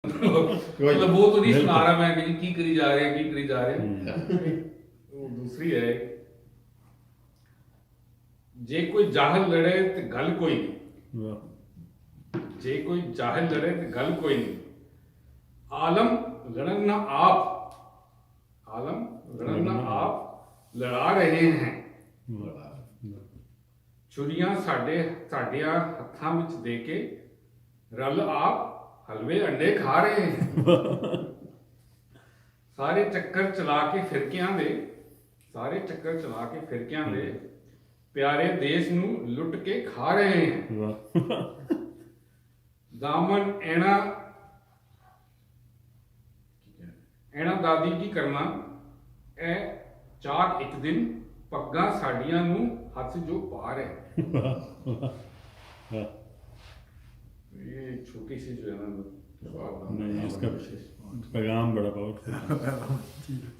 मतलब वो तो नहीं सुना रहा मैं कि की करी जा रहे हैं की करी जा रहे हैं। वो दूसरी है, जे कोई जाहल लड़े तो गल कोई नहीं, जे कोई जाहिल लड़े तो गल कोई नहीं, आलम लड़न ना आप, आलम लड़न ना आप लड़ा रहे हैं, छुरियां साडिया हत्थां विच दे के रल आप हलवे अंडे खा रहे हैं। सारे चक्कर चला के फिरकियां दे, सारे चक्कर चला के फिरकियां दे प्यारे देश नू लुट के खा रहे हैं। दामन ऐना ऐना दादी की करना ए चाक एक दिन पग्गा साडियां नू हथ जो पार है। ये छोटी सी जो है ना नहीं, इसका पैगाम बड़ा पावरफुल।